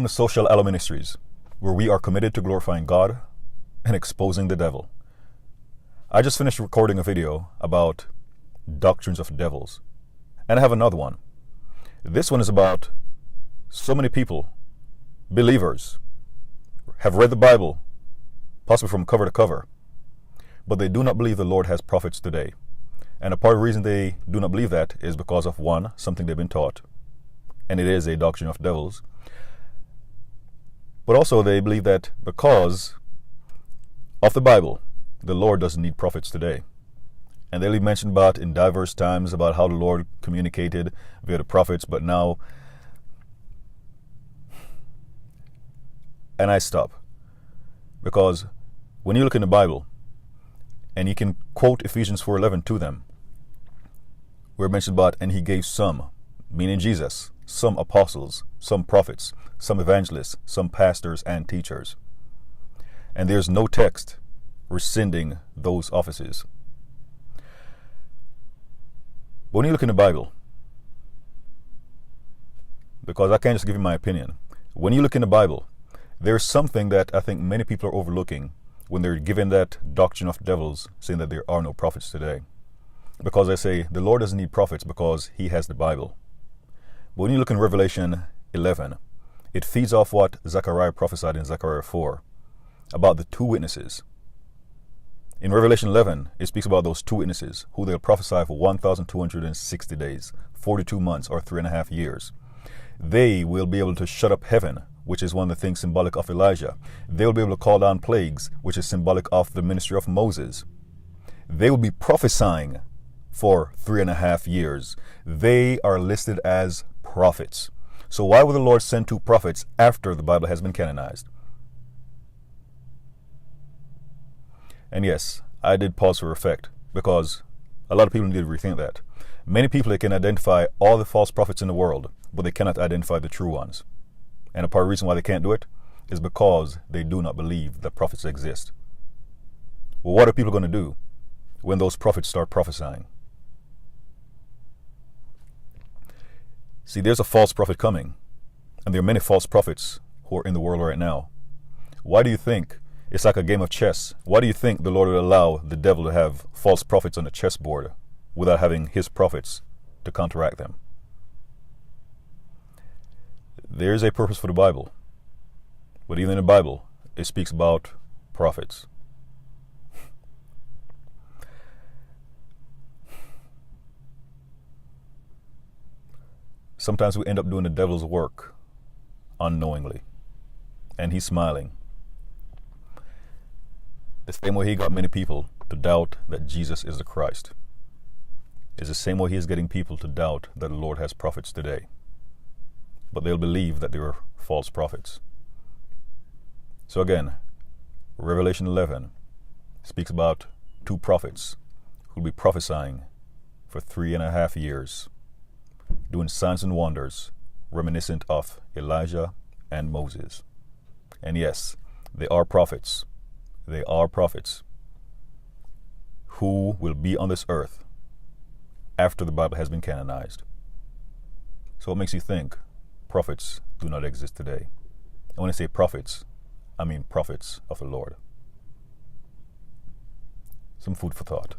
Welcome to Social Aloe Ministries, where we are committed to glorifying God and exposing the devil. I just finished recording a video about Doctrines of Devils, and I have another one. This one is about so many people, believers, have read the Bible, possibly from cover to cover, but they do not believe the Lord has prophets today. And a part of the reason they do not believe that is because of, one, something they've been taught, and it is a doctrine of devils. But also they believe that because of the Bible, the Lord doesn't need prophets today. And they'll be mentioned about in diverse times about how the Lord communicated via the prophets, but now, and I stop. Because when you look in the Bible, and you can quote Ephesians 4:11 to them, we're mentioned about, and he gave some, meaning Jesus, some apostles, some prophets, some evangelists, some pastors and teachers. And there's no text rescinding those offices. But when you look in the Bible, because I can't just give you my opinion, when you look in the Bible, there's something that I think many people are overlooking when they're given that doctrine of devils, saying that there are no prophets today. Because I say the Lord doesn't need prophets because he has the Bible. But when you look in Revelation 11, it feeds off what Zechariah prophesied in Zechariah 4 about the two witnesses. In Revelation 11, it speaks about those two witnesses who they'll prophesy for 1,260 days, 42 months, or 3.5 years. They will be able to shut up heaven, which is one of the things symbolic of Elijah. They'll be able to call down plagues, which is symbolic of the ministry of Moses. They will be prophesying for 3.5 years. They are listed as prophets. So why would the Lord send two prophets after the Bible has been canonized? And yes, I did pause for effect because a lot of people need to rethink that. Many people, they can identify all the false prophets in the world, but they cannot identify the true ones. And a part of the reason why they can't do it is because they do not believe that prophets exist. Well, what are people going to do when those prophets start prophesying? See, there's a false prophet coming, and there are many false prophets who are in the world right now. Why do you think it's like a game of chess? Why do you think the Lord would allow the devil to have false prophets on the chessboard without having his prophets to counteract them? There's a purpose for the Bible, but even in the Bible, it speaks about prophets. Sometimes we end up doing the devil's work unknowingly, and he's smiling. The same way he got many people to doubt that Jesus is the Christ is the same way he is getting people to doubt that the Lord has prophets today. But they'll believe that they are false prophets. So again, Revelation 11 speaks about two prophets who will be prophesying for 3.5 years, doing signs and wonders reminiscent of Elijah and Moses. And yes, they are prophets. They are prophets who will be on this earth after the Bible has been canonized. So what makes you think prophets do not exist today? And when I say prophets, I mean prophets of the Lord. Some food for thought.